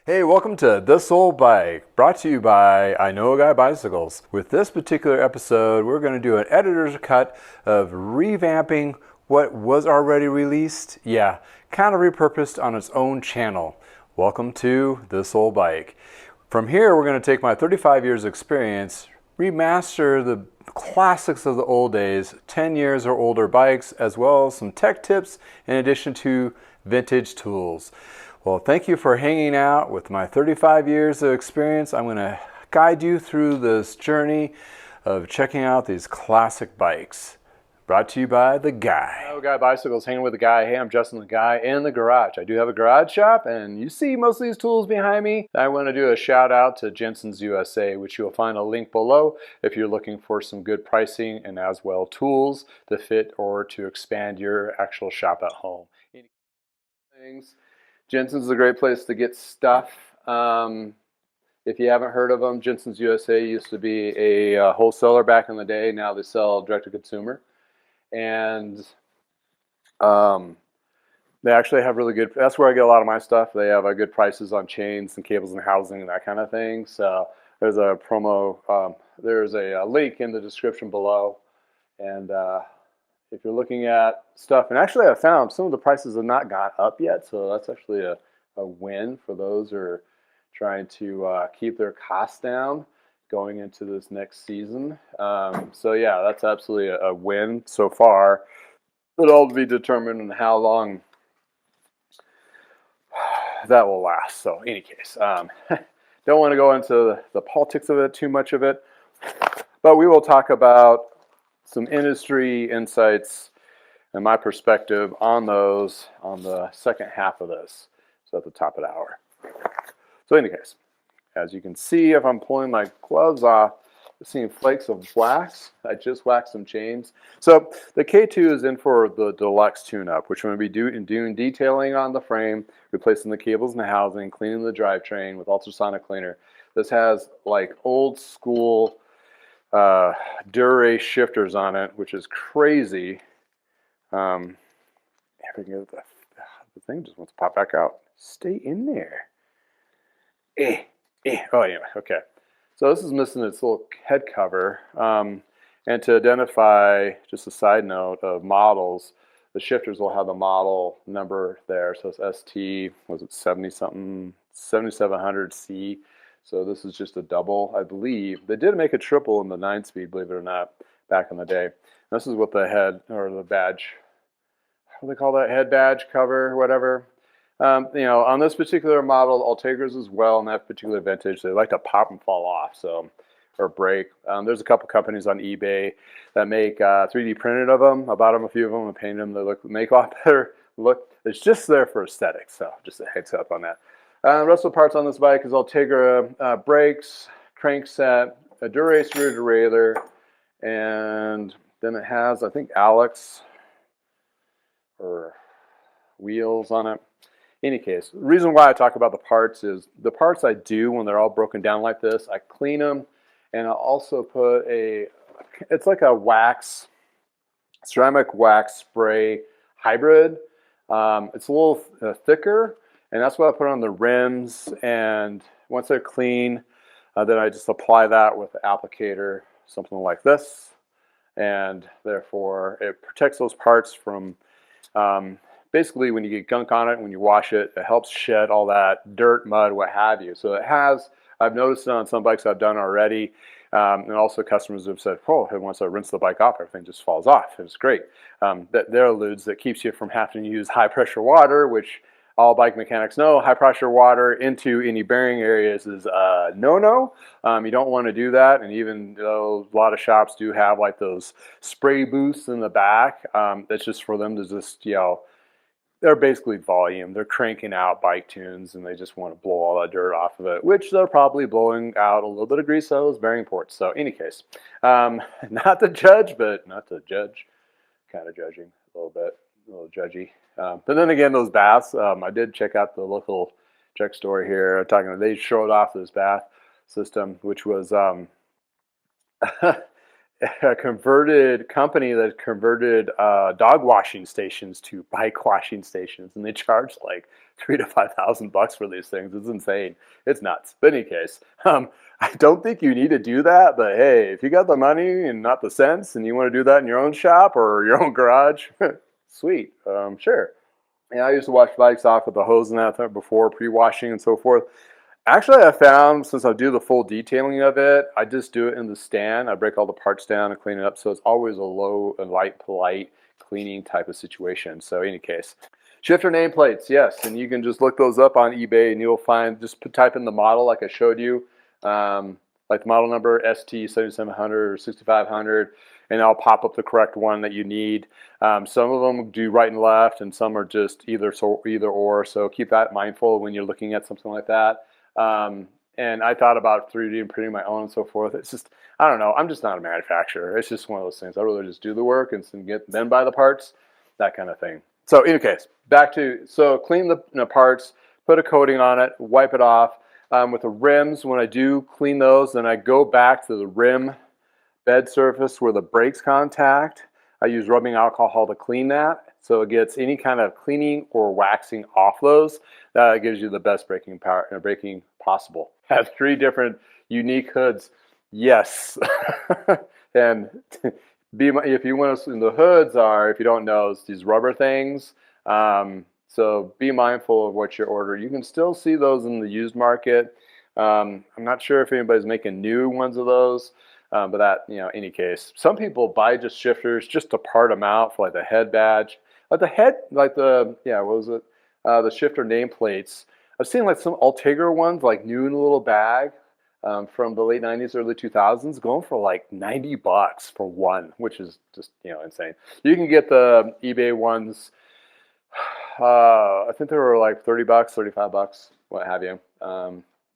Hey, welcome to This Old Bike, brought to you by I Know a Guy Bicycles. With this particular episode, we're going to do an editor's cut of revamping what was already released, kind of repurposed on its own channel. Welcome to This Old Bike. From here, we're going to take my 35 years experience, remaster the classics of the old days, 10 years or older bikes, as well as some tech tips in addition to vintage tools. Well, thank you for hanging out with my 35 years of experience. I'm going to guide you through this journey of checking out these classic bikes. Brought to you by The Guy. Hello, Guy Bicycles, hanging with The Guy. Hey, I'm Justin The Guy in the garage. I do have a garage shop, and you see most of these tools behind me. I want to do a shout out to Jensen's USA, which you'll find a link below if you're looking for some good pricing and as well tools to fit or to expand your actual shop at home. Things. Jensen's is a great place to get stuff. If you haven't heard of them, Jensen's USA used to be a wholesaler back in the day. Now they sell direct to consumer. And they actually have really good, that's where I get a lot of my stuff. They have good prices on chains and cables and housing and that kind of thing. So there's a promo, there's a link in the description below. And if you're looking at stuff, and actually I found some of the prices have not got up yet, so that's actually a win for those who are trying to keep their costs down going into this next season. So yeah, that's absolutely a win so far. It'll all be determined on how long that will last. So in any case, don't want to go into the politics of it, too much of it, but we will talk about some industry insights and my perspective on those on the second half of this, so at the top of the hour. So in any case, as you can see, if I'm pulling my gloves off, I'm seeing flakes of wax. I just waxed some chains. So the K2 is in for the deluxe tune-up, which I'm going to be doing detailing on the frame, replacing the cables and the housing, cleaning the drivetrain with ultrasonic cleaner. This has like old school Dura shifters on it, which is crazy. The thing just wants to pop back out. Stay in there. Oh, anyway, okay. So this is missing its little head cover. And to identify, just a side note of models, the shifters will have the model number there. So it's ST, was it 70 something, 7700C. So this is just a double, I believe. They did make a triple in the 9-speed, believe it or not, back in the day. This is what the head, or the badge, what do they call that, head badge cover, whatever. On this particular model, Ultegras as well, in that particular vintage, they like to pop and fall off, so, or break. There's a couple companies on eBay that make 3D printed of them. I bought them, a few of them, and painted them. They make a lot better look. It's just there for aesthetics, so just a heads up on that. The rest of the parts on this bike is Ultegra brakes, crankset, a Dura-Ace rear derailleur, and then it has, I think, Alex or wheels on it. In any case, the reason why I talk about the parts is the parts I do when they're all broken down like this, I clean them, and I also put it's like a wax, ceramic wax spray hybrid. It's a little thicker. And that's what I put on the rims, and once they're clean, then I just apply that with the applicator, something like this, and therefore it protects those parts from, basically when you get gunk on it, when you wash it, it helps shed all that dirt, mud, what have you. So it has, I've noticed it on some bikes I've done already, and also customers have said, oh, once I rinse the bike off, everything just falls off. It's great. There are ludes that keeps you from having to use high pressure water, which all bike mechanics know. High pressure water into any bearing areas is a no-no. You don't want to do that. And even though a lot of shops do have like those spray booths in the back, that's just for them to just, they're basically volume. They're cranking out bike tunes and they just want to blow all that dirt off of it, which they're probably blowing out a little bit of grease out of those bearing ports. So any case, not to judge, but not to judge, kind of judging a little bit, a little judgy. But then again, those baths, I did check out the local check store here. They showed off this bath system, which was a converted company that converted dog washing stations to bike washing stations, and they charge like $3,000 to $5,000 for these things. It's insane. It's nuts. But in any case, I don't think you need to do that. But hey, if you got the money and not the sense, and you want to do that in your own shop or your own garage, sweet, sure. And I used to wash bikes off with the hose and that before pre-washing and so forth. Actually, I found since I do the full detailing of it, I just do it in the stand. I break all the parts down and clean it up, so it's always a low and light, polite cleaning type of situation. So, in any case, shifter nameplates, yes, and you can just look those up on eBay, and you'll find type in the model like I showed you, like the model number ST7700 or 6500, and I'll pop up the correct one that you need. Some of them do right and left, and some are just either or. So keep that mindful when you're looking at something like that. And I thought about 3D printing my own and so forth. It's just, I don't know. I'm just not a manufacturer. It's just one of those things. I really just do the work and then buy the parts, that kind of thing. So in any case, clean the parts, put a coating on it, wipe it off. With the rims, when I do clean those, then I go back to the rim bed surface where the brakes contact. I use rubbing alcohol to clean that, so it gets any kind of cleaning or waxing off those. That gives you the best braking power and braking possible. Have 3 different unique hoods, yes. And if you want to, the hoods are, if you don't know, it's these rubber things. So be mindful of what you order. You can still see those in the used market. I'm not sure if anybody's making new ones of those. But that, any case, some people buy just shifters just to part them out for like the head badge, what was it? The shifter nameplates. I've seen like some Ultegra ones, like new in a little bag, from the late 90s, early 2000s, going for like $90 for one, which is just, insane. You can get the eBay ones. I think they were like $30, $35, what have you.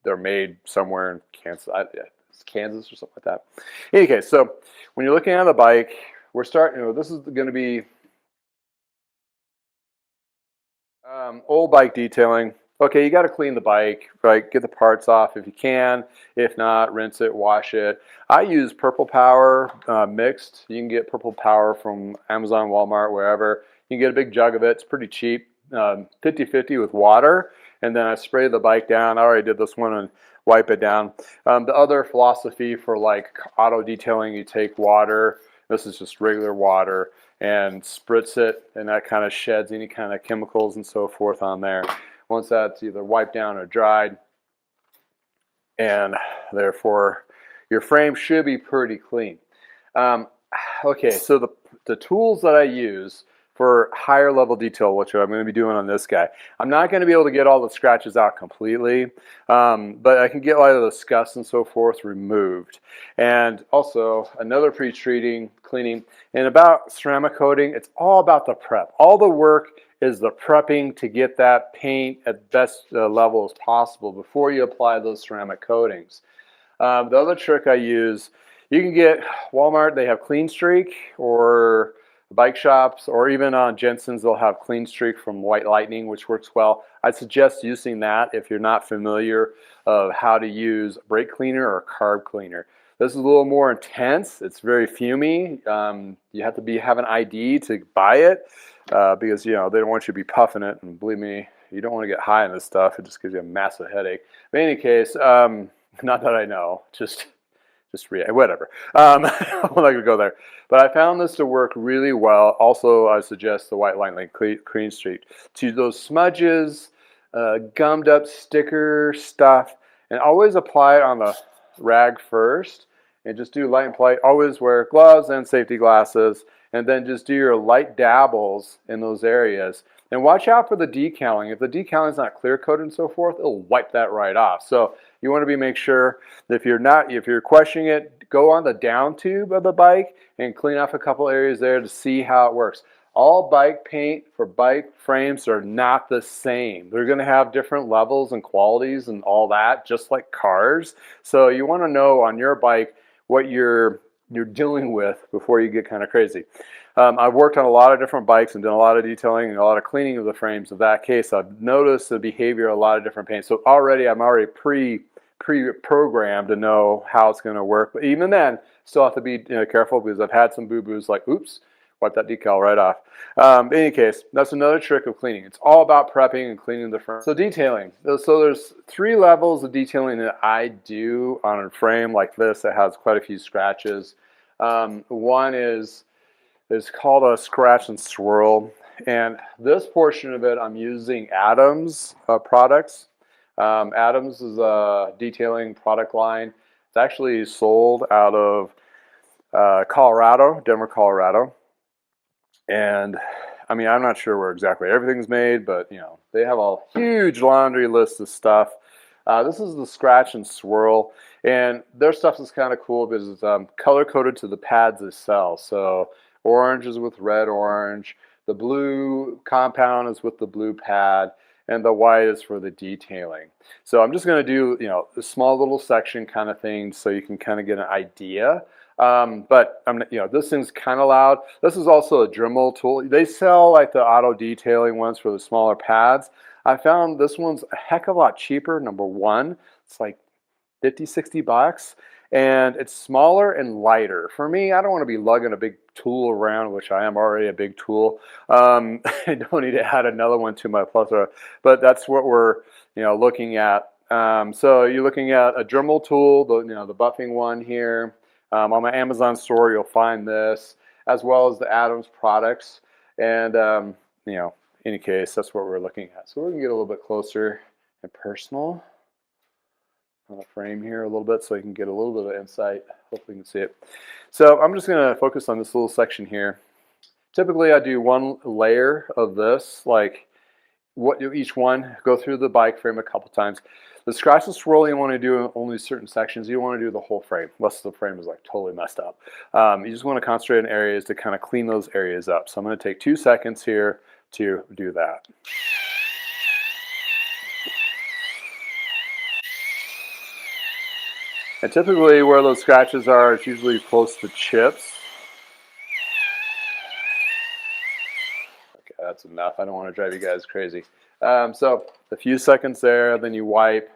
They're made somewhere in Kansas. Kansas or something like that. In any case, so when you're looking at a bike, we're starting, this is going to be old bike detailing. Okay, you got to clean the bike, right? Get the parts off if you can. If not, rinse it, wash it. I use Purple Power mixed. You can get Purple Power from Amazon, Walmart, wherever. You can get a big jug of it. It's pretty cheap, 50-50 with water. And then I spray the bike down. I already did this one and wipe it down. The other philosophy for like auto detailing, you take water. This is just regular water, and spritz it, and that kind of sheds any kind of chemicals and so forth on there. Once that's either wiped down or dried, and therefore your frame should be pretty clean. Okay, so the tools that I use for higher level detail, which I'm going to be doing on this guy, I'm not going to be able to get all the scratches out completely, but I can get a lot of the scuffs and so forth removed. And also another pre-treating, cleaning, and about ceramic coating, it's all about the prep. All the work is the prepping to get that paint at best level as possible before you apply those ceramic coatings. The other trick I use, you can get Walmart, they have Clean Streak, or bike shops, or even on Jensen's, they'll have Clean Streak from White Lightning, which works well. I suggest using that if you're not familiar of how to use brake cleaner or carb cleaner. This is a little more intense. It's very fumey. You have to have an ID to buy it because they don't want you to be puffing it. And believe me, you don't want to get high on this stuff. It just gives you a massive headache. But in any case, not that I know, just whatever. I'm not going to go there. But I found this to work really well. Also, I suggest the White Lightning Clean Streak to those smudges, gummed up sticker stuff, and always apply it on the rag first, and just do light and polite. Always wear gloves and safety glasses, and then just do your light dabbles in those areas. And watch out for the decaling. If the decaling is not clear coated and so forth, it'll wipe that right off. So you want to make sure that if you're questioning it, go on the down tube of the bike and clean off a couple areas there to see how it works. All bike paint for bike frames are not the same. They're going to have different levels and qualities and all that, just like cars. So you want to know on your bike what you're dealing with before you get kind of crazy. I've worked on a lot of different bikes and done a lot of detailing and a lot of cleaning of the frames. In that case, I've noticed the behavior of a lot of different paints. So I'm already pre-programmed to know how it's going to work. But even then, still have to be careful, because I've had some boo-boos like, oops, wipe that decal right off. In any case, that's another trick of cleaning. It's all about prepping and cleaning the frame. So detailing. So there's 3 levels of detailing that I do on a frame like this that has quite a few scratches. One is called a scratch and swirl. And this portion of it, I'm using Adams products. Adams is a detailing product line. It's actually sold out of Colorado, Denver, Colorado. And I mean, I'm not sure where exactly everything's made, but they have a huge laundry list of stuff. This is the scratch and swirl, and their stuff is kind of cool because it's color coded to the pads they sell. So orange is with red orange, the blue compound is with the blue pad, and the white is for the detailing. So I'm just going to do a small little section kind of thing so you can kind of get an idea. But this thing's kind of loud. This is also a Dremel tool. They sell like the auto detailing ones for the smaller pads. I found this one's a heck of a lot cheaper. Number one, it's like 50, 60 bucks. And it's smaller and lighter. For me, I don't want to be lugging a big tool around, which I am already a big tool. I don't need to add another one to my plethora. But that's what we're looking at. So you're looking at a Dremel tool, the buffing one here. On my Amazon store, you'll find this, as well as the Adams products. And in any case, that's what we're looking at. So we're going to get a little bit closer and personal on the frame here a little bit so you can get a little bit of insight. Hopefully you can see it. So I'm just going to focus on this little section here. Typically I do one layer of this, like each one, go through the bike frame a couple times. The scratch and swirl you want to do only certain sections. You don't want to do the whole frame unless the frame is like totally messed up. You just want to concentrate on areas to kind of clean those areas up. So I'm going to take 2 seconds here to do that. And typically where those scratches are, it's usually close to chips. Okay, that's enough. I don't want to drive you guys crazy. So a few seconds there, then you wipe.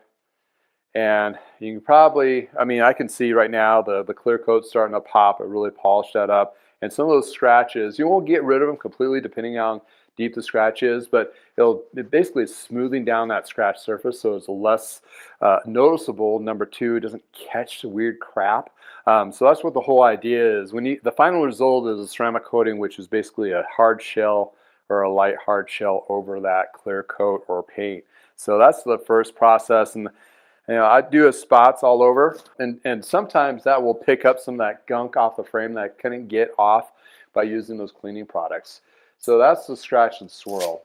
And you can probably, I can see right now the clear coat's starting to pop. It really polished that up. And some of those scratches, you won't get rid of them completely depending on how deep the scratch is, but it basically is smoothing down that scratch surface so it's less noticeable. Number 2, it doesn't catch the weird crap. So that's what the whole idea is. The final result is a ceramic coating, which is basically a hard shell or a light hard shell over that clear coat or paint. So that's the first process. And I do spots all over, and sometimes that will pick up some of that gunk off the frame that I couldn't get off by using those cleaning products. So that's the scratch and swirl.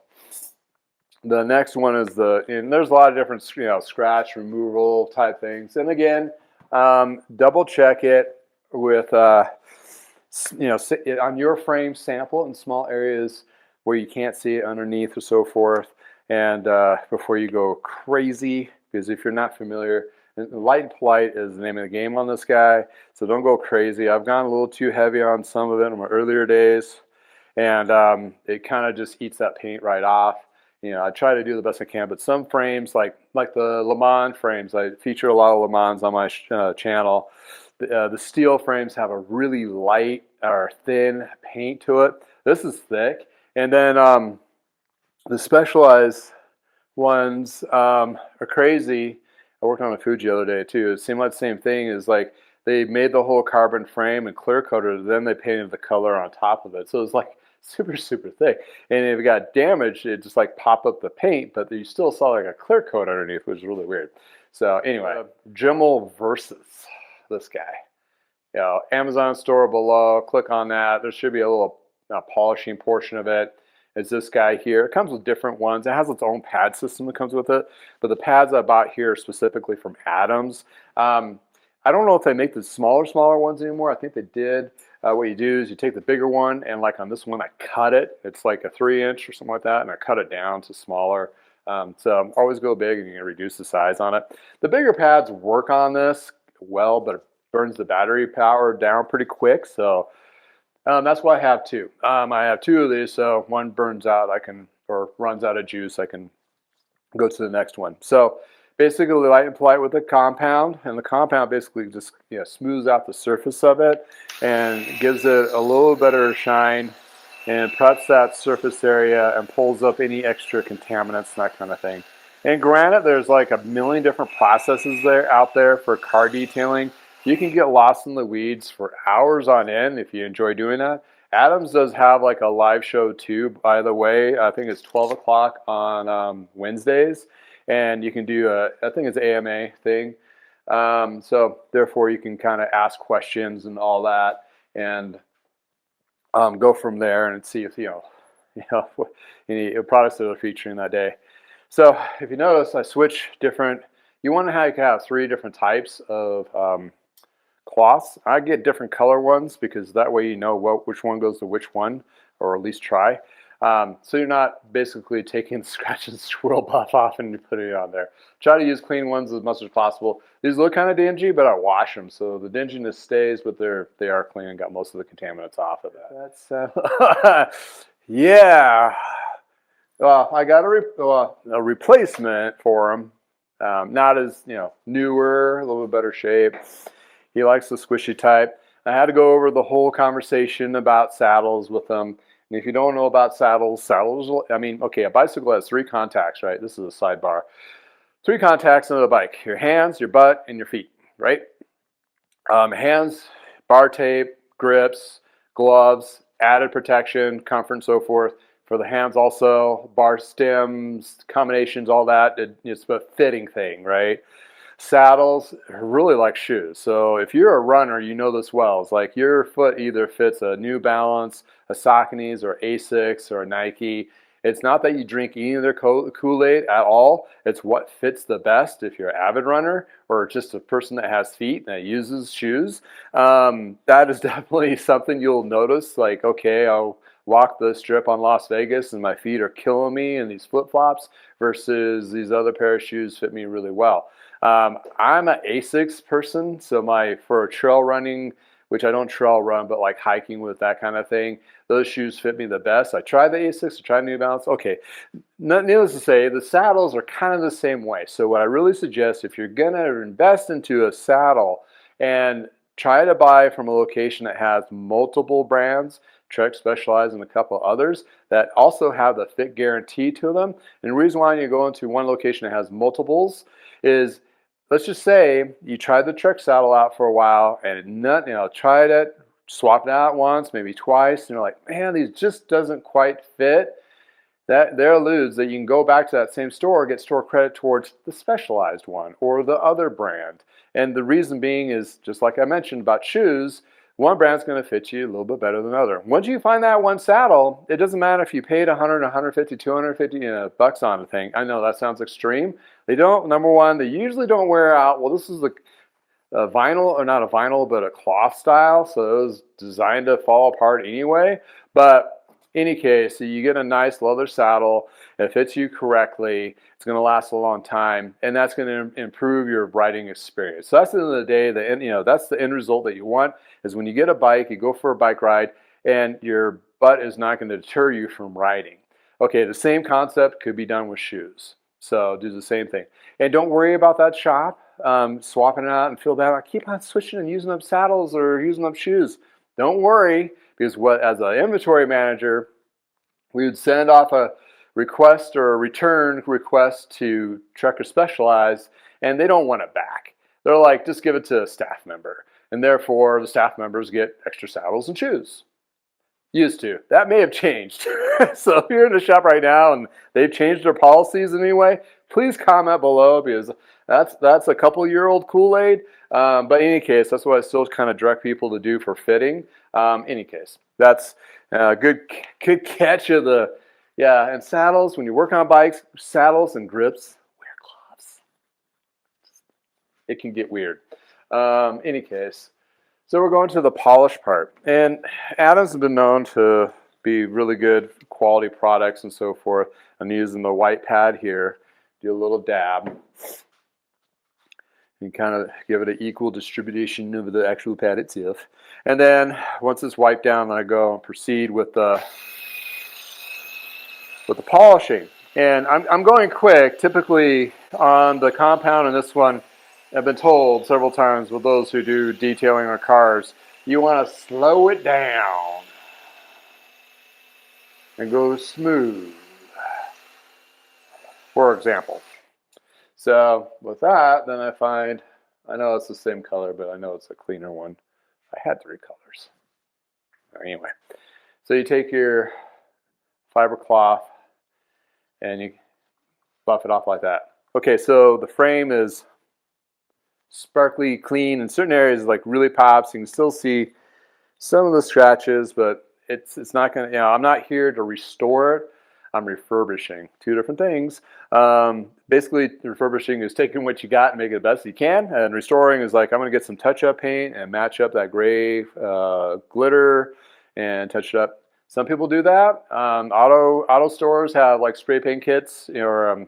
The next one is and there's a lot of different scratch removal type things. And again, double check it with on your frame, sample in small areas where you can't see it underneath or so forth, and before you go crazy. Because if you're not familiar, light and polite is the name of the game on this guy, so don't go crazy. I've gone a little too heavy on some of it in my earlier days, and it kind of just eats that paint right off. I try to do the best I can, but some frames, like the Le Mans frames, I feature a lot of Le Mans on my channel. The steel frames have a really light or thin paint to it. This is thick, and then the Specialized ones are crazy. I worked on a Fuji the other day too. It seemed like the same thing. Is like they made the whole carbon frame and clear coated it, then they painted the color on top of it. So it's like super thick. And if it got damaged, it just like popped up the paint, but you still saw like a clear coat underneath, which was really weird. So anyway, Dremel versus this guy. Amazon store below. Click on that. There should be a little polishing portion of it. Is this guy here. It comes with different ones. It has its own pad system that comes with it. But the pads I bought here are specifically from Adams. I don't know if they make the smaller ones anymore. I think they did. What you do is you take the bigger one, and like on this one, I cut it. It's like a 3-inch or something like that, and I cut it down to smaller. So always go big, and you can reduce the size on it. The bigger pads work on this well, but it burns the battery power down pretty quick. So that's why I have 2. I have 2 of these, so one burns out, or runs out of juice, I can go to the next one. So basically light and polite with the compound, and the compound basically just smooths out the surface of it and gives it a little better shine and preps that surface area and pulls up any extra contaminants and that kind of thing. And granted, there's like a million different processes out there for car detailing. You can get lost in the weeds for hours on end if you enjoy doing that. Adams does have like a live show too, by the way. I think it's 12 o'clock on Wednesdays. And you can do I think it's AMA thing. So therefore you can kind of ask questions and all that and go from there and see if, any products that are featuring that day. So if you notice, I switch different, you want to have 3 different types of cloths. I get different color ones because that way you know which one goes to which one, or at least try. So you're not basically taking the scratch and swirl buff off and putting it on there. Try to use clean ones as much as possible. These look kind of dingy, but I wash them, so the dinginess stays, but they are clean and got most of the contaminants off of that. That's yeah. Well, I got a replacement for him. Not as newer, a little bit better shape. He likes the squishy type. I had to go over the whole conversation about saddles with him. And if you don't know about saddles, okay, a bicycle has 3 contacts, right? This is a sidebar. 3 contacts on the bike: your hands, your butt, and your feet, right? Hands, bar tape, grips, gloves, added protection, comfort, and so forth. For the hands also, bar stems, combinations, all that. It's a fitting thing, right? Saddles are really like shoes. So if you're a runner, you know this well. It's like your foot either fits a New Balance, a Saucony's, or Asics, or a Nike. It's not that you drink any of their Kool-Aid at all. It's what fits the best if you're an avid runner or just a person that has feet and that uses shoes. That is definitely something you'll notice. Like, okay, I'll walk the strip on Las Vegas and my feet are killing me in these flip-flops versus these other pair of shoes fit me really well. I'm an Asics person, so for trail running, which I don't trail run, but like hiking with that kind of thing, those shoes fit me the best. I tried the Asics, I tried New Balance. Okay, needless to say, the saddles are kind of the same way. So what I really suggest, if you're going to invest into a saddle, and try to buy from a location that has multiple brands. Trek specializes in a couple others that also have the fit guarantee to them. And the reason why you go into one location that has multiples is, let's just say you tried the Trek saddle out for a while and tried it, swapped it out once, maybe twice, and you're like, man, these just doesn't quite fit. That there alludes that you can go back to that same store, get store credit towards the specialized one or the other brand. And the reason being is, just like I mentioned about shoes, one brand's going to fit you a little bit better than the other. Once you find that one saddle, it doesn't matter if you paid 100, 150, 250 bucks on the thing. I know that sounds extreme. They don't, number one, they usually don't wear out. Well, this is a vinyl, or not a vinyl, but a cloth style. So it was designed to fall apart anyway. But in any case, so you get a nice leather saddle. It fits you correctly. It's going to last a long time, and that's going to improve your riding experience. So that's the end of the day. That's the end result that you want. Is when you get a bike, you go for a bike ride, and your butt is not going to deter you from riding. Okay, the same concept could be done with shoes. So do the same thing, and don't worry about that shop swapping it out and feel bad. I keep on switching and using up saddles or using up shoes. Don't worry. Because as an inventory manager, we would send off a request or a return request to Trekker Specialized, and they don't want it back. They're like, just give it to a staff member. And therefore, the staff members get extra saddles and shoes. Used to. That may have changed. So if you're in the shop right now and they've changed their policies in any way, please comment below, because that's a couple-year-old Kool-Aid. But in any case, that's what I still kind of direct people to do for fitting. Any case, that's a good catch of the, and saddles. When you're working on bikes, saddles and grips, wear gloves. It can get weird. Any case, so we're going to the polish part. And Adams has been known to be really good quality products and so forth. I'm using the white pad here. Do a little dab. And kind of give it an equal distribution of the actual pad itself. And then once it's wiped down, I go and proceed with the polishing. And I'm going quick. Typically on the compound in this one, I've been told several times with those who do detailing on cars, you want to slow it down and go smooth, for example. So with that, then I know it's the same color, but I know it's a cleaner one. I had 3 colors. Anyway, so you take your fiber cloth and you buff it off like that. Okay, so the frame is sparkly clean. In certain areas, like really pops. You can still see some of the scratches, but it's not going to, I'm not here to restore it. I'm refurbishing. 2 different things. Basically, refurbishing is taking what you got and make it the best you can. And restoring is like, I'm going to get some touch-up paint and match up that gray glitter and touch it up. Some people do that. Auto stores have like spray paint kits or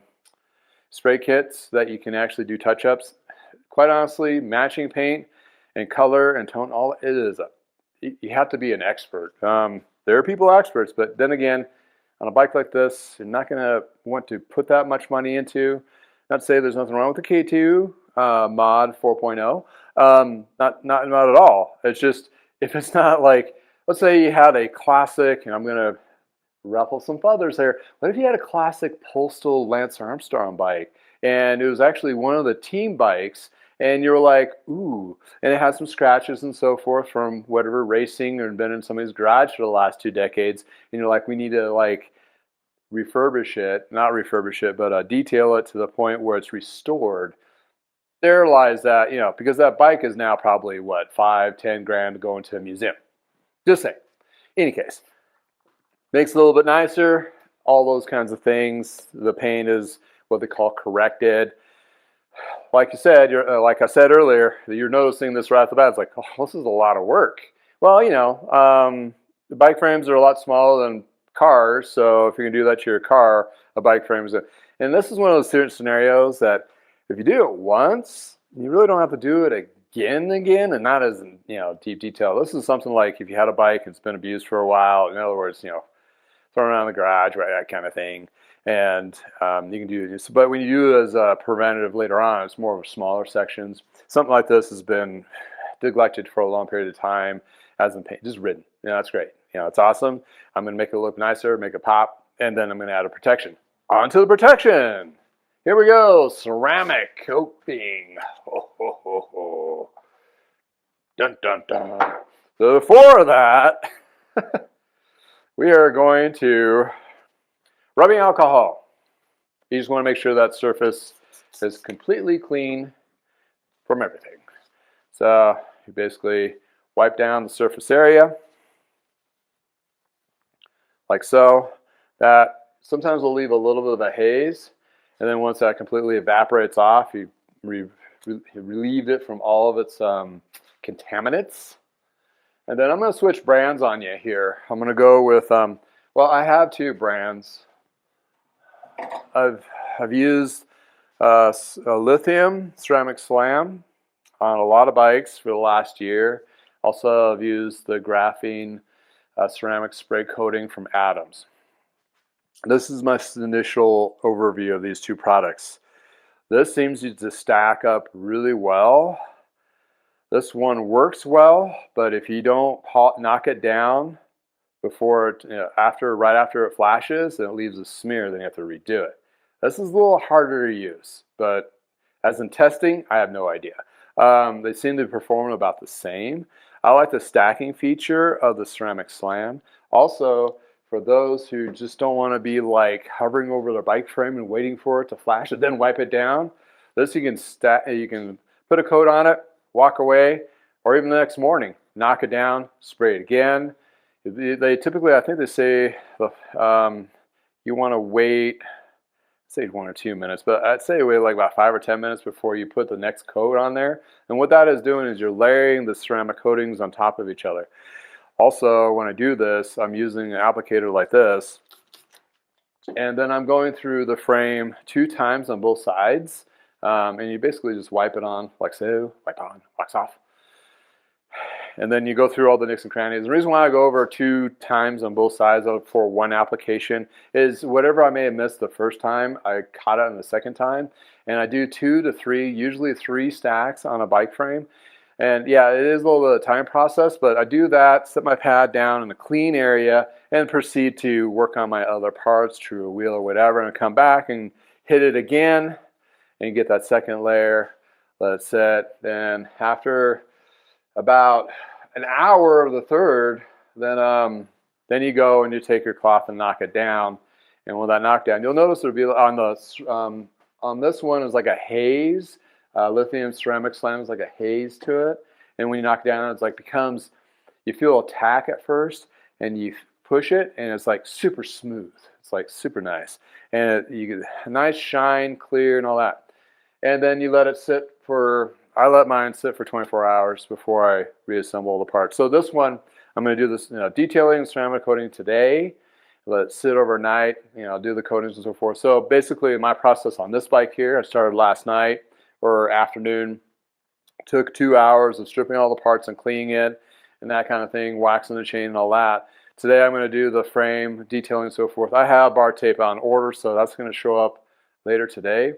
spray kits that you can actually do touch-ups. Quite honestly, matching paint and color and tone, all it is you have to be an expert. There are people experts, but then again, on a bike like this, you're not going to want to put that much money into. Not to say there's nothing wrong with the K2 mod 4.0. Not at all. It's just, if it's not like, let's say you had a classic, and I'm going to ruffle some feathers here. What if you had a classic Postal Lance Armstrong bike, and it was actually one of the team bikes, and you were like, ooh, and it has some scratches and so forth from whatever racing or been in somebody's garage for the last 2 decades, and you're like, we need to like refurbish it, not refurbish it, but detail it to the point where it's restored. There lies that, because that bike is now probably what, 5-10 grand to go into a museum. Just saying. In any case, makes it a little bit nicer, all those kinds of things. The paint is what they call corrected. Like you said, like I said earlier, you're noticing this right off the bat. It's like, oh, this is a lot of work. Well, the bike frames are a lot smaller than cars, so if you can do that to your car, a bike frame is and this is one of those certain scenarios that if you do it once, you really don't have to do it again, and not as deep detail. This is something like if you had a bike and it's been abused for a while. In other words, thrown around the garage, right, that kind of thing. And you can do this, but when you do it as a preventative later on, it's more of smaller sections. Something like this has been neglected for a long period of time, hasn't paint, just ridden. That's great. It's awesome. I'm going to make it look nicer, make it pop, and then I'm going to add a protection. On to the protection. Here we go. Ceramic coating. Ho, ho, ho, ho. Dun, dun, dun. So before that, we are going to rubbing alcohol. You just want to make sure that surface is completely clean from everything. So you basically wipe down the surface area like so. That sometimes will leave a little bit of a haze, and then once that completely evaporates off, you relieve it from all of its contaminants. And then I'm going to switch brands on you here. I'm going to go with, well, I have 2 brands. I've used lithium ceramic slam on a lot of bikes for the last year. Also, I've used the graphene ceramic spray coating from Adams. This is my initial overview of these 2 products. This seems to stack up really well. This one works well, but if you don't knock it down before it, right after it flashes, and it leaves a smear, then you have to redo it. This is a little harder to use, but as in testing, I have no idea. They seem to perform about the same. I like the stacking feature of the ceramic slam. Also, for those who just don't want to be like hovering over their bike frame and waiting for it to flash and then wipe it down, this you can put a coat on it, walk away, or even the next morning, knock it down, spray it again. They typically, I think they say you want to wait, say 1 or 2 minutes, but I'd say wait like about 5 or 10 minutes before you put the next coat on there. And what that is doing is you're layering the ceramic coatings on top of each other. Also, when I do this, I'm using an applicator like this, and then I'm going through the frame 2 times on both sides, and you basically just wipe it on like so, wipe on, wax off. and then you go through all the nicks and crannies. The reason why I go over 2 times on both sides for one application is whatever I may have missed the first time, I caught it on the second time. And I do 2 to 3, usually 3 stacks on a bike frame. And yeah, it is a little bit of a time process, but I do that, set my pad down in a clean area, and proceed to work on my other parts, true wheel or whatever, and come back and hit it again and get that second layer, let it set. Then after about an hour of the third, then you go and you take your cloth and knock it down. And with that knockdown, you'll notice it'll be on this one is like a haze. Lithium ceramic slime is like a haze to it, and when you knock it down, it's like becomes, you feel a tack at first, and you push it, and it's like super smooth. It's like super nice, and you get a nice shine, clear, and all that. And then you let it sit for, I let mine sit for 24 hours before I reassemble the parts. So this one, I'm going to do this detailing and ceramic coating today. Let it sit overnight, do the coatings and so forth. So basically my process on this bike here, I started last night or afternoon, took 2 hours of stripping all the parts and cleaning it and that kind of thing, waxing the chain and all that. Today I'm going to do the frame, detailing and so forth. I have bar tape on order, so that's going to show up later today.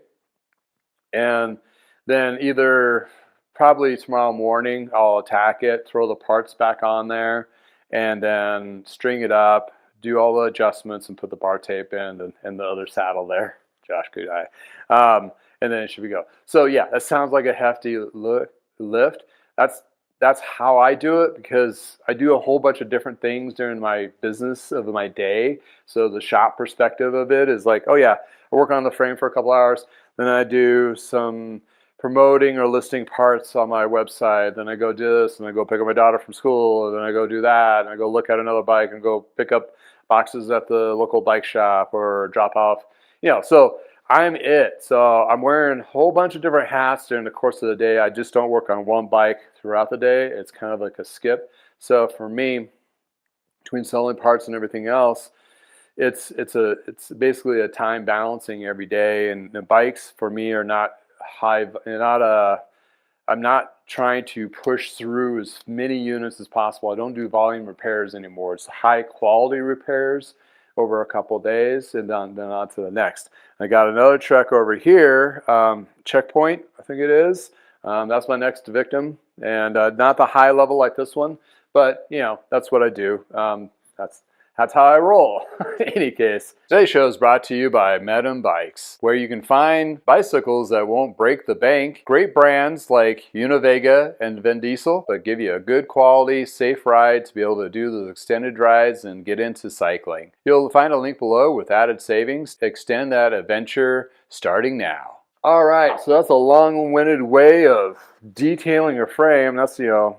And then either probably tomorrow morning I'll attack it, throw the parts back on there, and then string it up, do all the adjustments and put the bar tape in and the other saddle there. Josh, good eye. And then it should be go. So yeah, that sounds like a hefty lift. That's how I do it, because I do a whole bunch of different things during my business of my day. So the shop perspective of it is like, oh yeah, I work on the frame for a couple hours, then I do some promoting or listing parts on my website, then I go do this, and I go pick up my daughter from school, and then I go do that, and I go look at another bike and go pick up boxes at the local bike shop or drop off, so I'm it. So I'm wearing a whole bunch of different hats during the course of the day. I just don't work on one bike throughout the day. It's kind of like a skip. So for me, between selling parts and everything else, it's basically a time balancing every day. And the bikes for me are not I'm not trying to push through as many units as possible. I don't do volume repairs anymore. It's high quality repairs over a couple of days, and then on to the next. I got another truck over here, Checkpoint, I think it is. That's my next victim, and not the high level like this one, but that's what I do. That's how I roll. In any case, today's show is brought to you by Medem Bikes, where you can find bicycles that won't break the bank. Great brands like Univega and Vin Diesel, but give you a good quality, safe ride to be able to do those extended rides and get into cycling. You'll find a link below with added savings. Extend that adventure starting now. All right, so that's a long-winded way of detailing your frame. That's a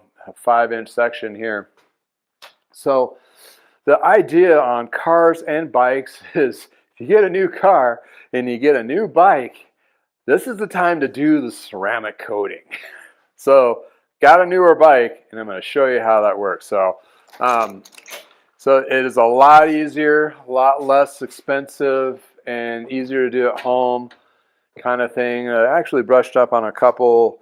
5-inch section here. So the idea on cars and bikes is, if you get a new car and you get a new bike, this is the time to do the ceramic coating. So got a newer bike, and I'm going to show you how that works. So it is a lot easier, a lot less expensive, and easier to do at home kind of thing. I actually brushed up on a couple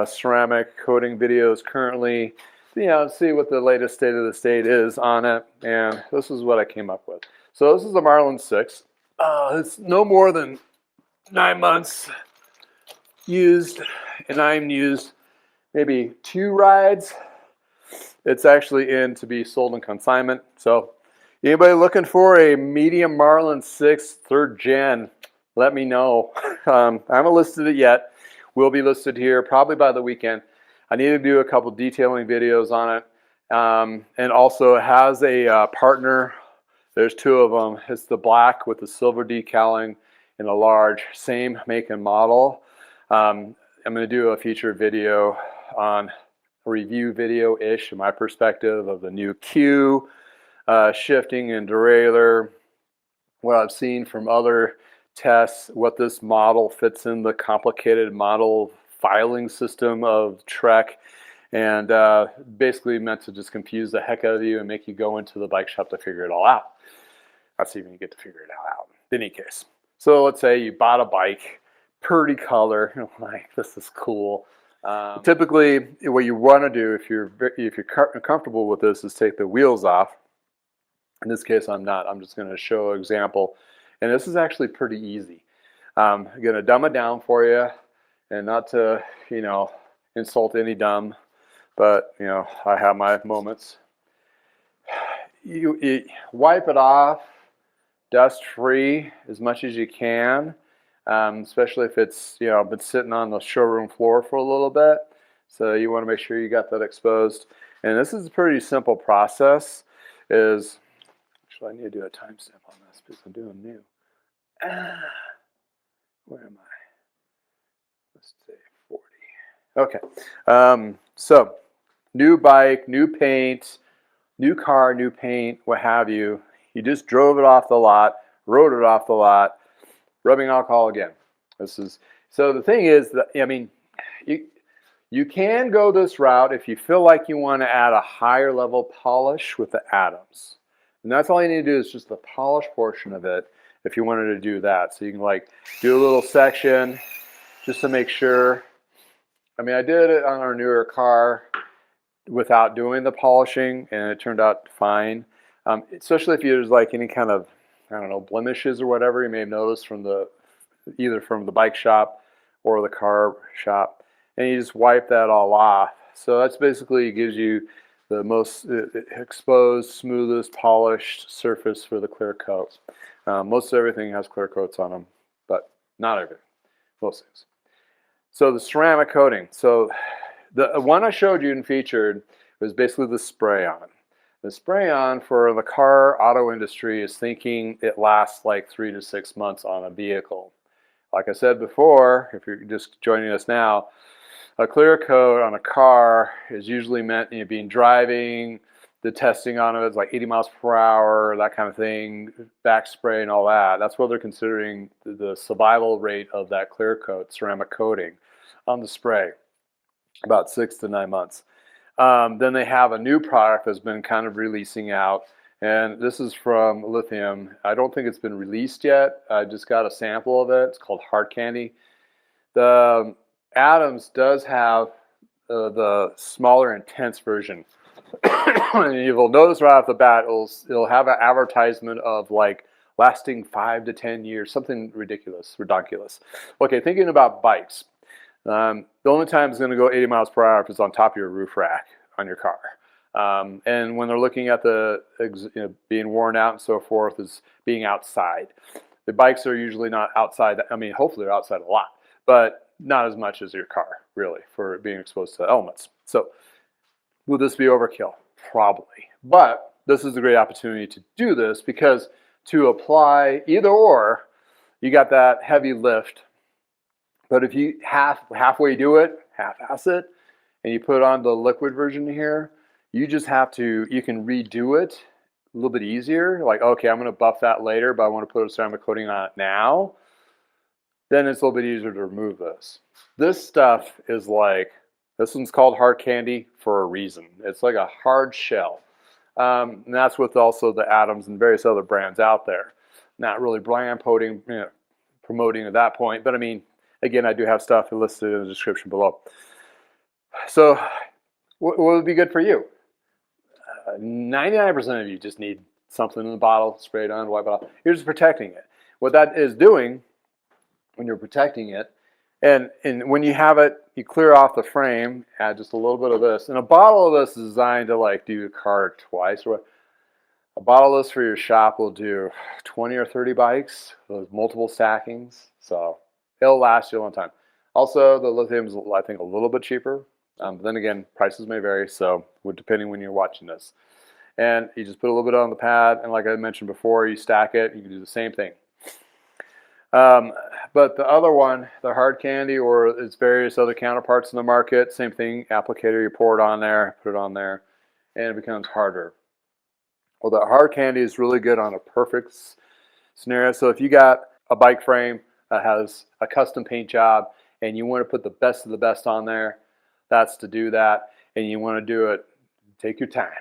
ceramic coating videos currently, see what the latest state of the state is on it, and this is what I came up with. So this is a Marlin 6. It's no more than 9 months used, and I'm used maybe 2 rides. It's actually in to be sold in consignment. So anybody looking for a medium Marlin 6 3rd gen, let me know. I haven't listed it yet. Will be listed here probably by the weekend. I need to do a couple detailing videos on it. And also it has a partner. There's 2 of them. It's the black with the silver decaling in a large, same make and model. I'm going to do a feature video on a review video-ish, in my perspective, of the new Q, shifting and derailleur, what I've seen from other tests, what this model fits in the complicated model filing system of Trek, and basically meant to just confuse the heck out of you and make you go into the bike shop to figure it all out. That's even you get to figure it out. In any case, so let's say you bought a bike, pretty color, like this is cool. Typically, what you want to do if you're comfortable with this is take the wheels off. In this case, I'm not. I'm just going to show an example, and this is actually pretty easy. I'm going to dumb it down for you, and not to insult any dumb, but I have my moments. You wipe it off, dust free as much as you can. Especially if it's been sitting on the showroom floor for a little bit. So you want to make sure you got that exposed. And this is a pretty simple process. Actually, I need to do a timestamp on this because I'm doing new. Where am I? Let's say 40. Okay. So new bike, new paint, new car, new paint, what have you. You just drove it off the lot, rode it off the lot. Rubbing alcohol again. So the thing is that you can go this route if you feel like you want to add a higher level polish with the atoms, and that's all you need to do is just the polish portion of it. If you wanted to do that, so you can do a little section just to make sure. I did it on our newer car without doing the polishing, and it turned out fine. Especially if there's any kind of blemishes or whatever you may have noticed either from the bike shop or the car shop, and you just wipe that all off. So that's basically gives you the most exposed, smoothest, polished surface for the clear coat. Most everything has clear coats on them, but not everything. Most things. So the ceramic coating. So the one I showed you and featured was basically the spray-on. The spray-on for the car auto industry is thinking it lasts 3 to 6 months on a vehicle. Like I said before, if you're just joining us now, a clear coat on a car is usually meant being driving, the testing on it is 80 miles per hour, that kind of thing, back spray and all that. That's what they're considering the survival rate of that clear coat, ceramic coating on the spray, about 6 to 9 months. Then they have a new product that's been kind of releasing out, and this is from Lithium. I don't think it's been released yet. I just got a sample of it. It's called Hard Candy. The Atoms does have the smaller intense version. And you will notice right off the bat, it'll have an advertisement of lasting 5 to 10 years, something ridiculous. Okay, thinking about bikes. The only time it's going to go 80 miles per hour if it's on top of your roof rack on your car. And when they're looking at the being worn out and so forth is being outside. The bikes are usually not outside. Hopefully they're outside a lot, but not as much as your car, really, for being exposed to elements. So will this be overkill? Probably. But this is a great opportunity to do this because to apply either or, you got that heavy lift. But if you halfway do it, half-ass it, and you put on the liquid version here, you can redo it a little bit easier. Okay, I'm going to buff that later, but I want to put a ceramic coating on it now. Then it's a little bit easier to remove this. This stuff is this one's called Hard Candy for a reason. It's like a hard shell. And that's with also the Atoms and various other brands out there. Not really brand promoting at that point, but again, I do have stuff listed in the description below. So what would be good for you? 99% of you just need something in the bottle, spray it on, wipe it off. You're just protecting it. What that is doing when you're protecting it, and when you have it, you clear off the frame, add just a little bit of this. And a bottle of this is designed to do a car twice. Or a bottle of this for your shop will do 20 or 30 bikes with multiple stackings. So it'll last you a long time. Also, the lithium is, I think, a little bit cheaper. But then again, prices may vary, so depending when you're watching this. And you just put a little bit on the pad, and like I mentioned before, you stack it. You can do the same thing. But the other one, the Hard Candy, or its various other counterparts in the market, same thing. Applicator, you pour it on there, put it on there, and it becomes harder. Well, the Hard Candy is really good on a perfect scenario. So if you got a bike frame that has a custom paint job and you want to put the best of the best on there, that's to do that. And you want to do it, take your time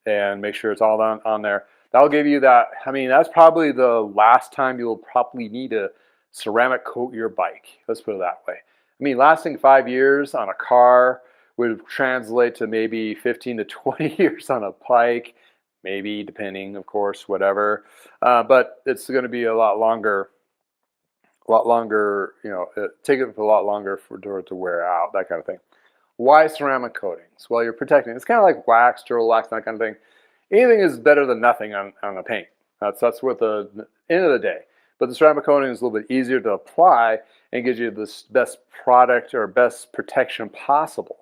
and make sure it's all on there. That'll give you that. That's probably the last time you'll probably need to ceramic coat your bike. Let's put it that way. I mean, lasting 5 years on a car would translate to maybe 15 to 20 years on a bike, maybe depending, of course, whatever. But it's going to be a lot longer, you know, take it a lot longer for it to wear out, that kind of thing. Why ceramic coatings? Well, you're protecting. It's kind of like wax, Duralax, that kind of thing. Anything is better than nothing on a paint. That's what the end of the day. But the ceramic coating is a little bit easier to apply and gives you the best product or best protection possible.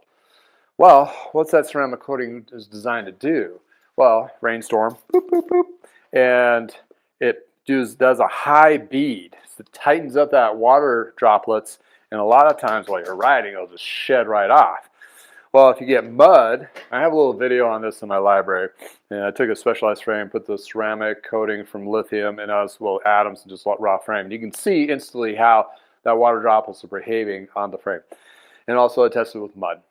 Well, what's that ceramic coating is designed to do? Well, rainstorm, boop, boop, boop, and it does a high bead. So it tightens up that water droplets, and a lot of times while you're riding, it'll just shed right off. Well, if you get mud, I have a little video on this in my library, and I took a specialized frame, put the ceramic coating from lithium and as well atoms and just raw frame. And you can see instantly how that water droplets are behaving on the frame. And also I tested with mud.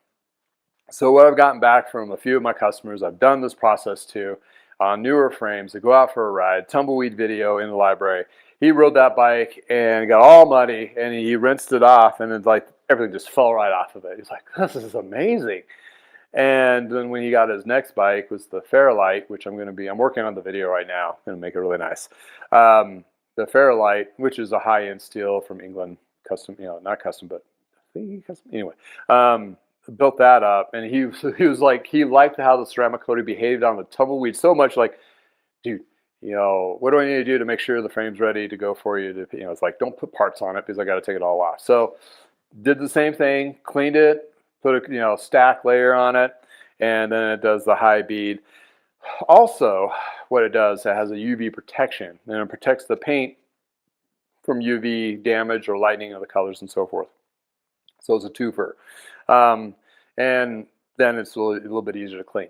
So what I've gotten back from a few of my customers, I've done this process too, on newer frames. They go out for a ride, tumbleweed video in the library. He rode that bike and got all muddy, and he rinsed it off, and it's like everything just fell right off of it. He's like, this is amazing. And then when he got his next bike was the Fairlight, which I'm working on the video right now. I'm going to make it really nice. The Fairlight, which is a high-end steel from England, custom, you know, not custom, but I think custom. Anyway, built that up, and he was like, he liked how the ceramic coating behaved on the tumbleweed so much, like, dude, you know, what do I need to do to make sure the frame's ready to go for you? You know, it's like, don't put parts on it because I got to take it all off. So did the same thing, cleaned it, put a stack layer on it, and then it does the high bead. Also, what it does, it has a UV protection, and it protects the paint from UV damage or lightening of the colors and so forth. So it's a twofer. And then it's a little bit easier to clean.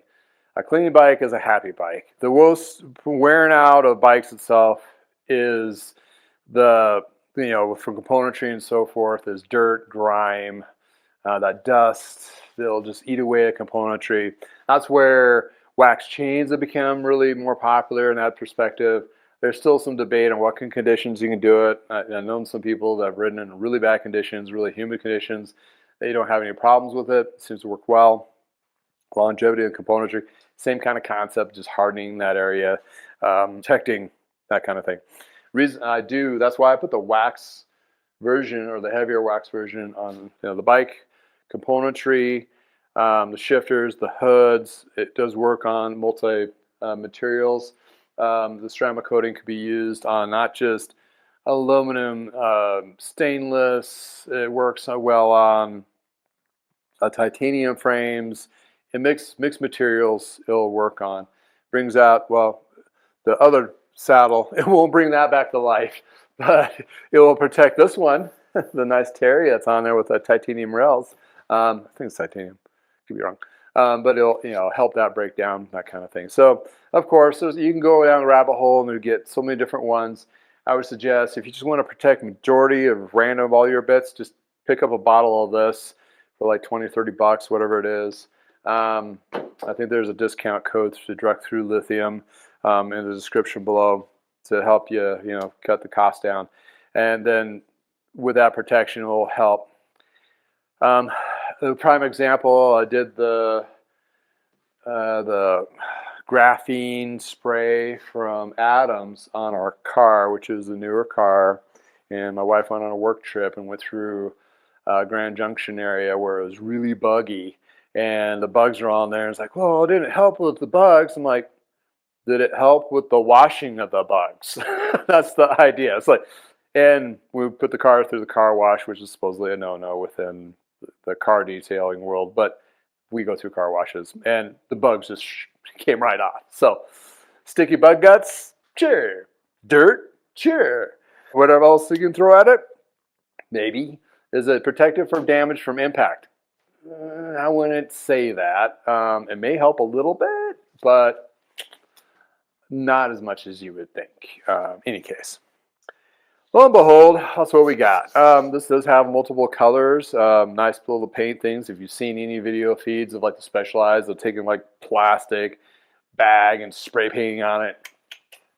A clean bike is a happy bike. The worst wearing out of bikes itself is from componentry and so forth, is dirt, grime, that dust. They'll just eat away at componentry. That's where wax chains have become really more popular in that perspective. There's still some debate on what conditions you can do it. I've known some people that have ridden in really bad conditions, really humid conditions. They don't have any problems with it. It seems to work well. Longevity and componentry, same kind of concept, just hardening that area, protecting, that kind of thing. That's why I put the wax version or the heavier wax version on the bike, componentry, the shifters, the hoods. It does work on multi materials. The ceramic coating could be used on not just aluminum, stainless. It works well on titanium frames. And mixed materials it'll work on. Brings out, well, the other saddle, it won't bring that back to life, but it will protect this one, the nice Terry that's on there with the titanium rails. I think it's titanium, could be wrong. But it'll help that break down, that kind of thing. So, of course, you can go down the rabbit hole and you get so many different ones. I would suggest if you just want to protect majority of random of all your bits, just pick up a bottle of this for like 20, 30 bucks, whatever it is. I think there's a discount code to direct through lithium in the description below to help you, cut the cost down. And then with that protection, it will help. The prime example, I did the graphene spray from Adams on our car, which is a newer car. And my wife went on a work trip and went through Grand Junction area where it was really buggy. And the bugs are on there. And it's like, well, it didn't help with the bugs. I'm like, did it help with the washing of the bugs? That's the idea. It's like, and we put the car through the car wash, which is supposedly a no-no within the car detailing world. But we go through car washes, and the bugs just came right off. So, sticky bug guts, sure. Dirt, sure. Whatever else you can throw at it, maybe. Is it protected from damage from impact? I wouldn't say that. It may help a little bit, but not as much as you would think. Any case. Lo and behold, that's what we got. This does have multiple colors. Nice little paint things. If you've seen any video feeds of like the Specialized, they're taking like plastic bag and spray painting on it,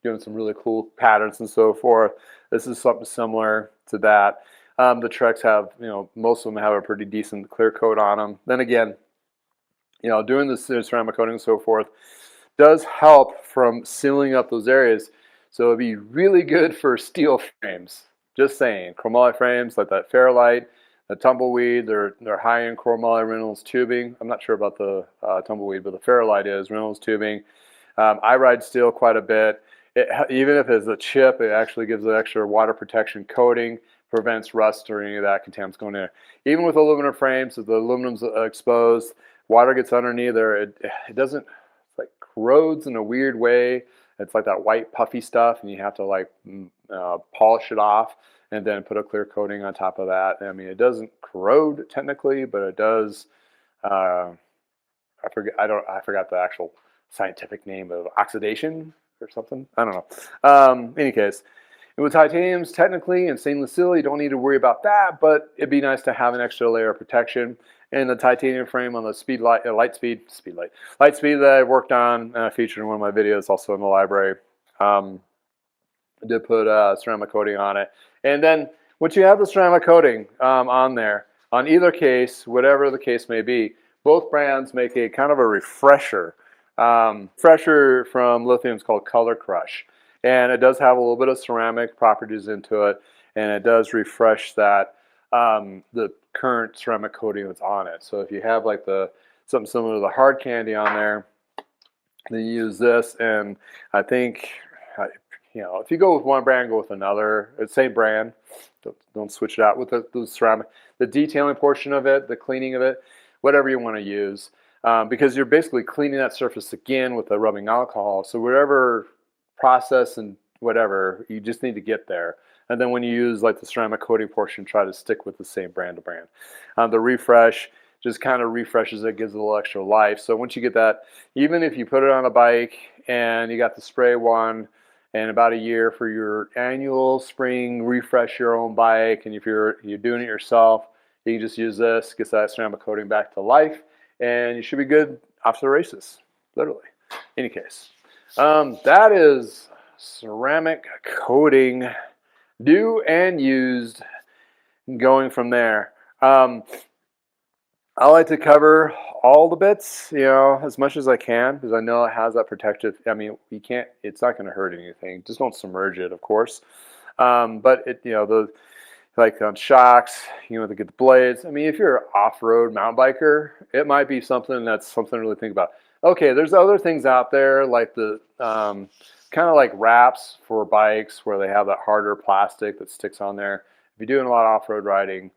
doing some really cool patterns and so forth. This is something similar to that. The Treks have, most of them have a pretty decent clear coat on them. Then again, doing the ceramic coating and so forth does help from sealing up those areas. So it'd be really good for steel frames. Just saying, chromoly frames like that Fairlight, the Tumbleweed, they're high-end chromoly Reynolds tubing. I'm not sure about the Tumbleweed, but the Fairlight is Reynolds tubing. I ride steel quite a bit. Even if it's a chip, it actually gives an extra water protection coating, prevents rust or any of that contaminants going in. Even with aluminum frames, if the aluminum's exposed, water gets underneath there. It doesn't, it's like corrodes in a weird way. It's like that white puffy stuff, and you have to like polish it off and then put a clear coating on top of that. I mean, it doesn't corrode technically, but it does. I forgot the actual scientific name of oxidation or something. I don't know. Any case, and with titaniums technically and stainless steel, you don't need to worry about that, but it'd be nice to have an extra layer of protection. And the titanium frame on the Lightspeed that I worked on, featured in one of my videos, also in the library. I did put ceramic coating on it. And then once you have the ceramic coating on there, on either case, whatever the case may be, both brands make a kind of a refresher. Refresher from lithium is called Color Crush. And it does have a little bit of ceramic properties into it. And it does refresh that, the current ceramic coating that's on it. So if you have like something similar to the hard candy on there, then you use this. And I think, if you go with one brand, go with another. It's same brand. Don't switch it out with the ceramic. The detailing portion of it, the cleaning of it, whatever you want to use. Because you're basically cleaning that surface again with the rubbing alcohol. So whatever process and whatever, you just need to get there. And then when you use like the ceramic coating portion, try to stick with the same brand to brand. The refresh just kind of refreshes it, gives it a little extra life. So once you get that, even if you put it on a bike and you got the spray one, and about a year for your annual spring refresh your own bike, and if you're doing it yourself, you can just use this, get that ceramic coating back to life, and you should be good off to the races, literally. Any case, that is ceramic coating, new and used, going from there. I like to cover all the bits, as much as I can, because I know it has that protective. I mean, it's not going to hurt anything. Just don't submerge it, of course. But like on shocks, to get the blades. I mean, if you're an off-road mountain biker, it might be something to really think about. Okay, there's other things out there like the kind of like wraps for bikes where they have that harder plastic that sticks on there. If you're doing a lot of off-road riding,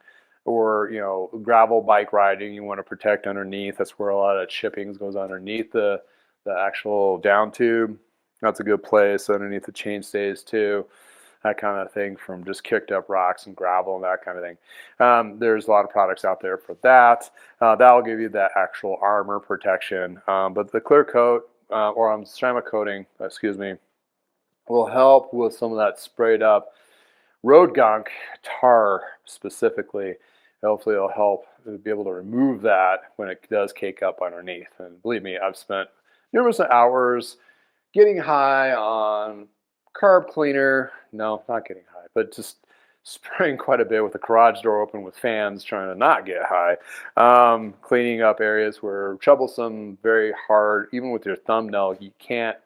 or gravel bike riding, you want to protect underneath. That's where a lot of chippings goes underneath the actual down tube. That's a good place. Underneath the chainstays too, that kind of thing, from just kicked up rocks and gravel and that kind of thing. There's a lot of products out there for that. That'll give you that actual armor protection. But the clear coat, or ceramic coating, will help with some of that sprayed up road gunk, tar specifically. Hopefully it'll help be able to remove that when it does cake up underneath. And believe me, I've spent numerous hours getting high on carb cleaner. No, not getting high, but just spraying quite a bit with the garage door open with fans, trying to not get high. Cleaning up areas where troublesome, very hard, even with your thumbnail, you can't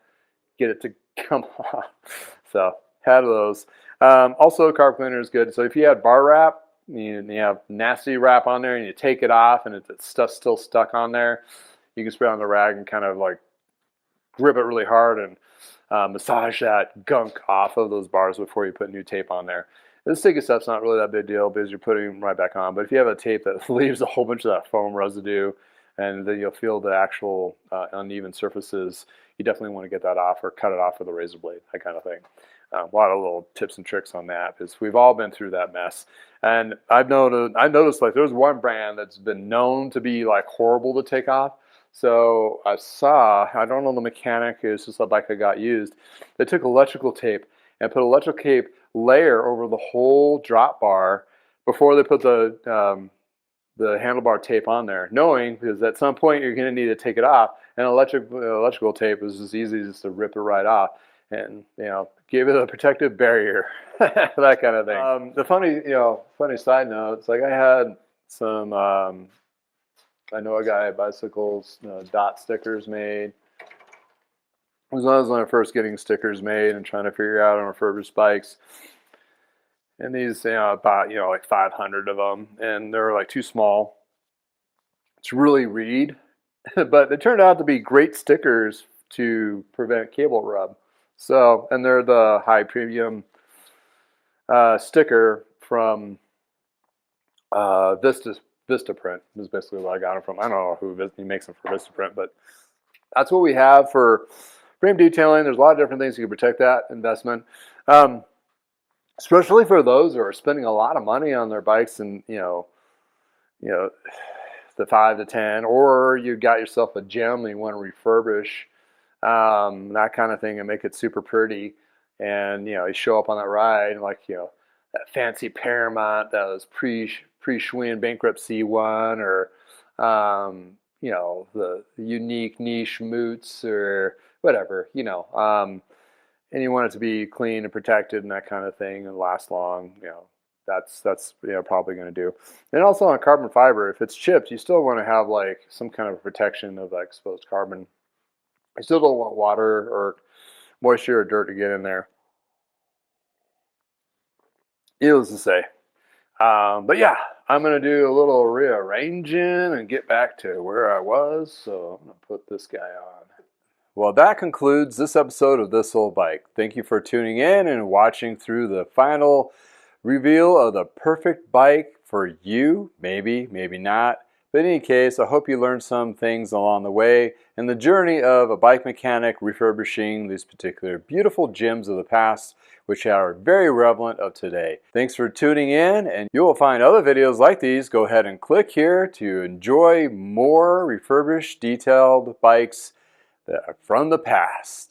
get it to come off. So had those. Also, carb cleaner is good. So if you had bar wrap, you have nasty wrap on there, and you take it off, and it's stuff still stuck on there, you can spray on the rag and kind of like grip it really hard and massage that gunk off of those bars before you put new tape on there. This sticky stuff's not really that big deal because you're putting them right back on. But if you have a tape that leaves a whole bunch of that foam residue, and then you'll feel the actual uneven surfaces, you definitely want to get that off or cut it off with a razor blade, that kind of thing. A lot of little tips and tricks on that, because we've all been through that mess. And I've noticed like there's one brand that's been known to be like horrible to take off. So I don't know the mechanic, it's just a bike I got used. They took electrical tape and put electrical tape layer over the whole drop bar before they put the handlebar tape on there, knowing because at some point you're going to need to take it off, and electrical tape is as easy as to rip it right off. and give it a protective barrier, that kind of thing. The funny side note, it's like I had some. I know a guy at Bicycles, dot stickers made. It was when I was first getting stickers made and trying to figure out on refurbished bikes. And these, about like 500 of them, and they were like too small to really read, but they turned out to be great stickers to prevent cable rub. So, and they're the high premium sticker from Vistaprint is basically what I got them from. I don't know who he makes them for Vistaprint, but that's what we have for frame detailing. There's a lot of different things you can protect that investment, especially for those who are spending a lot of money on their bikes, and the 5 to 10, or you got yourself a gem and you want to refurbish that kind of thing and make it super pretty, and you show up on that ride and like that fancy Paramount that was pre-Schwinn bankruptcy one, or the unique niche moots or whatever, and you want it to be clean and protected and that kind of thing and last long. That's probably going to do. And also on carbon fiber, if it's chipped, you still want to have like some kind of protection of like exposed carbon. You still don't want water or moisture or dirt to get in there. Needless to say. But yeah, I'm going to do a little rearranging and get back to where I was. So I'm going to put this guy on. Well, that concludes this episode of This Old Bike. Thank you for tuning in and watching through the final reveal of the perfect bike for you. Maybe, maybe not. But in any case, I hope you learned some things along the way in the journey of a bike mechanic refurbishing these particular beautiful gems of the past, which are very relevant of today. Thanks for tuning in, and you will find other videos like these. Go ahead and click here to enjoy more refurbished, detailed bikes that are from the past.